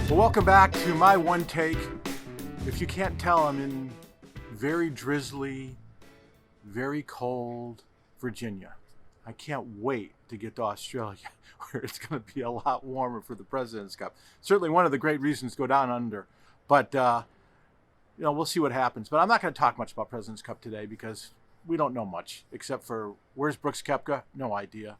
Well, welcome back to my one take. If you can't tell, I'm in very drizzly, very cold Virginia. I can't wait to get to Australia, where it's going to be a lot warmer for the President's Cup. Certainly one of the great reasons to go down under. But, we'll see what happens. But I'm not going to talk much about President's Cup today because we don't know much, except for where's Brooks Koepka? No idea.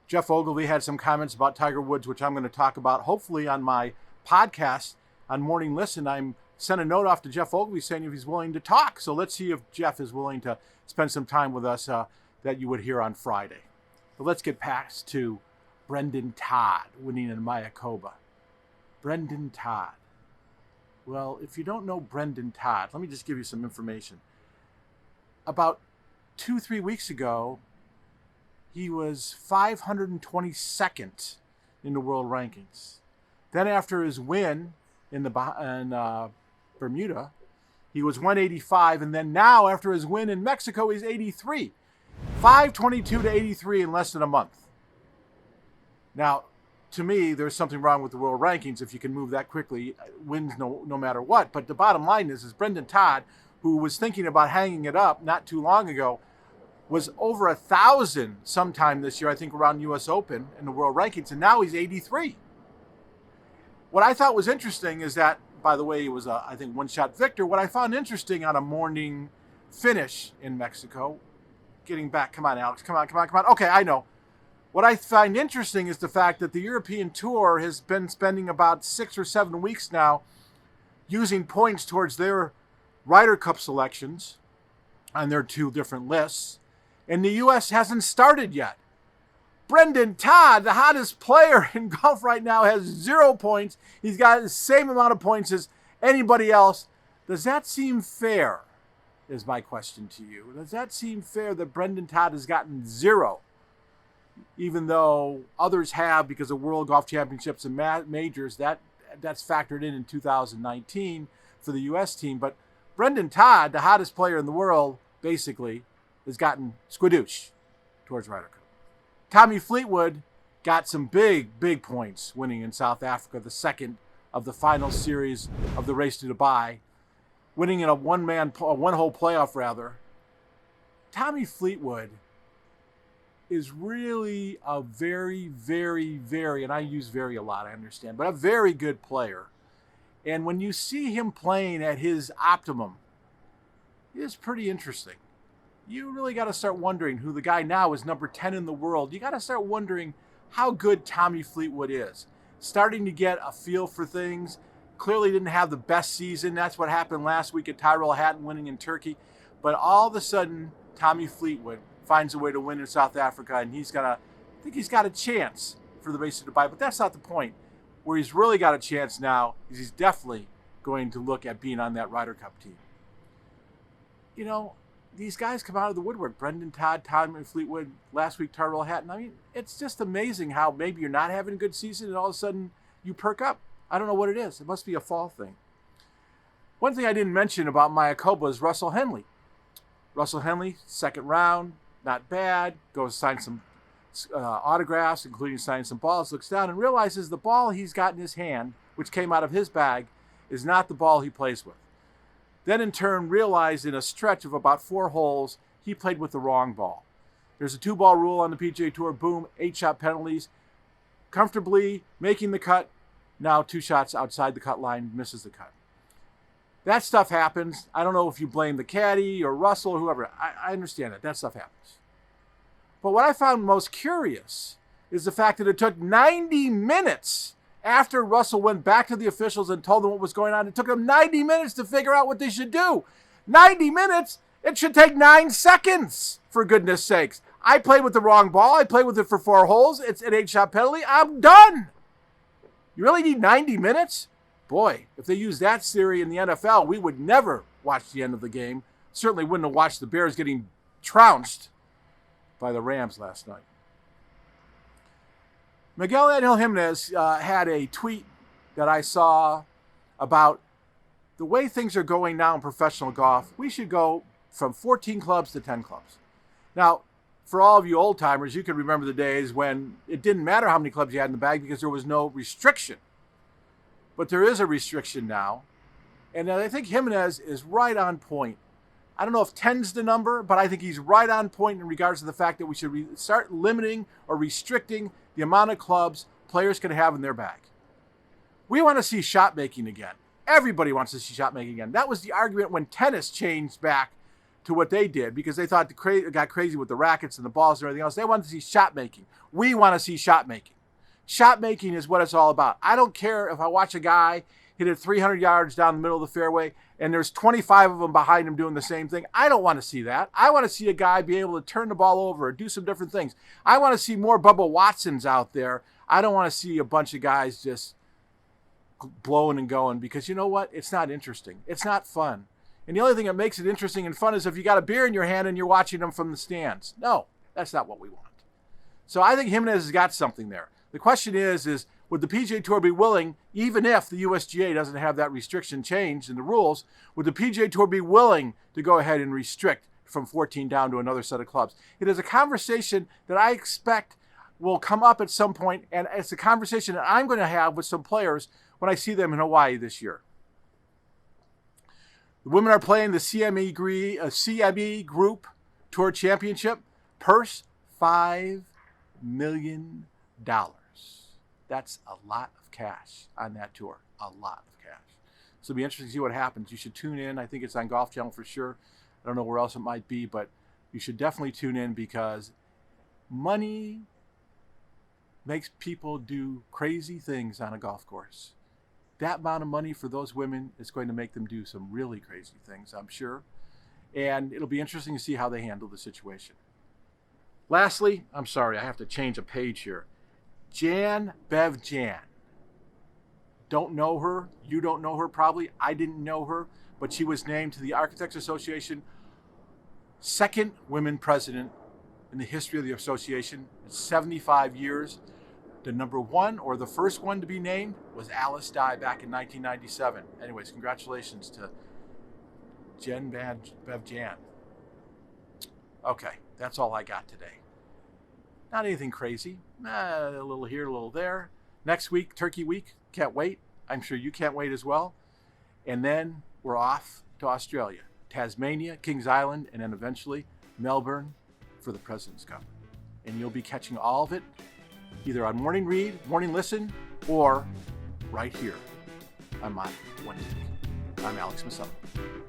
Jeff Ogilvy had some comments about Tiger Woods, which I'm going to talk about hopefully on my podcast on Morning Listen. I'm sent a note off to Jeff Ogilvy saying if he's willing to talk. So let's see if Jeff is willing to spend some time with us that you would hear on Friday. But let's get past to Brendon Todd winning in Mayakoba. Brendon Todd. Well, if you don't know Brendon Todd, let me just give you some information. About 2-3 weeks ago, he was 522nd in the world rankings. Then after his win in Bermuda, he was 185. And then now after his win in Mexico, he's 83. 522 to 83 in less than a month. Now, to me, there's something wrong with the world rankings if you can move that quickly, wins no matter what. But the bottom line is Brendon Todd, who was thinking about hanging it up not too long ago, was over 1,000 sometime this year, I think around U.S. Open in the world rankings, and now he's 83. What I thought was interesting is that, by the way, he was I think one-shot victor. What I found interesting on a morning finish in Mexico, getting back, come on, Alex, come on. Okay, I know. What I find interesting is the fact that the European Tour has been spending about 6 or 7 weeks now using points towards their Ryder Cup selections on their 2 different lists, and the U.S. hasn't started yet. Brendon Todd, the hottest player in golf right now, has 0 points. He's got the same amount of points as anybody else. Does that seem fair, is my question to you. Does that seem fair that Brendon Todd has gotten 0, even though others have because of World Golf Championships and majors? That's factored in 2019 for the U.S. team. But Brendon Todd, the hottest player in the world, basically, has gotten squidoosh towards Ryder Cup. Tommy Fleetwood got some big points winning in South Africa, the second of the final series of the Race to Dubai, winning in a one-hole playoff rather. Tommy Fleetwood is really a very, and I use very a lot, I understand, but a very good player. And when you see him playing at his optimum, it is pretty interesting. You really got to start wondering who the guy now is number 10 in the world. You got to start wondering how good Tommy Fleetwood is. Starting to get a feel for things. Clearly didn't have the best season. That's what happened last week at Tyrrell Hatton winning in Turkey. But all of a sudden, Tommy Fleetwood finds a way to win in South Africa, and I think he's got a chance for the Race to Dubai. But that's not the point. Where he's really got a chance now is he's definitely going to look at being on that Ryder Cup team. You know, these guys come out of the woodwork. Brendon Todd, Tommy Fleetwood, last week Tyrrell Hatton. I mean, it's just amazing how maybe you're not having a good season and all of a sudden you perk up. I don't know what it is. It must be a fall thing. One thing I didn't mention about Mayakoba is Russell Henley. Russell Henley, second round, not bad. Goes sign some autographs, including signing some balls. Looks down and realizes the ball he's got in his hand, which came out of his bag, is not the ball he plays with. Then in turn realized in a stretch of about 4 holes, he played with the wrong ball. There's a 2-ball rule on the PGA Tour. Boom, 8-shot penalties. Comfortably making the cut. Now 2 shots outside the cut line, misses the cut. That stuff happens. I don't know if you blame the caddy or Russell or whoever. I understand that. That stuff happens. But what I found most curious is the fact that it took 90 minutes after Russell went back to the officials and told them what was going on. It took them 90 minutes to figure out what they should do. 90 minutes? It should take 9 seconds, for goodness sakes. I played with the wrong ball. I played with it for 4 holes. It's an 8-shot penalty. I'm done. You really need 90 minutes? Boy, if they used that theory in the NFL, we would never watch the end of the game. Certainly wouldn't have watched the Bears getting trounced by the Rams last night. Miguel Angel Jimenez had a tweet that I saw about the way things are going now in professional golf. We should go from 14 clubs to 10 clubs. Now, for all of you old timers, you can remember the days when it didn't matter how many clubs you had in the bag because there was no restriction. but there is a restriction now. And I think Jimenez is right on point. I don't know if 10's the number, but I think he's right on point in regards to the fact that we should start limiting or restricting the amount of clubs players can have in their bag. We want to see shot making again. Everybody wants to see shot making again. That was the argument when tennis changed back to what they did, because they thought it got crazy with the rackets and the balls and everything else. They wanted to see shot making. We want to see shot making. Shot making is what it's all about. I don't care if I watch a guy hit it 300 yards down the middle of the fairway and there's 25 of them behind him doing the same thing. I don't want to see that. I want to see a guy be able to turn the ball over or do some different things. I want to see more Bubba Watsons out there. I don't want to see a bunch of guys just blowing and going, because you know what? It's not interesting. It's not fun. And the only thing that makes it interesting and fun is if you got a beer in your hand and you're watching them from the stands. No, that's not what we want. So I think Jimenez has got something there. The question is would the PGA Tour be willing, even if the USGA doesn't have that restriction changed in the rules, would the PGA Tour be willing to go ahead and restrict from 14 down to another set of clubs? It is a conversation that I expect will come up at some point, and it's a conversation that I'm going to have with some players when I see them in Hawaii this year. The women are playing the CME Group Tour Championship. Purse, $5 million. That's a lot of cash on that tour. A lot of cash. So it'll be interesting to see what happens. You should tune in. I think it's on Golf Channel for sure. I don't know where else it might be, but you should definitely tune in, because money makes people do crazy things on a golf course. That amount of money for those women is going to make them do some really crazy things, I'm sure. And it'll be interesting to see how they handle the situation. Lastly, I'm sorry, I have to change a page here. Jan Bev Jan. Don't know her. You don't know her probably. I didn't know her, but she was named to the Architects Association second women president in the history of the association. It's 75 years. The number one, or the first one to be named, was Alice Dye back in 1997. Anyways, congratulations to Jen Bev Jan. Okay, that's all I got today. Not anything crazy. A little here, a little there. Next week, Turkey Week. Can't wait. I'm sure you can't wait as well. And then we're off to Australia, Tasmania, Kings Island, and then eventually Melbourne for the President's Cup. And you'll be catching all of it either on Morning Read, Morning Listen, or right here on my One Take. I'm Alex Miceli.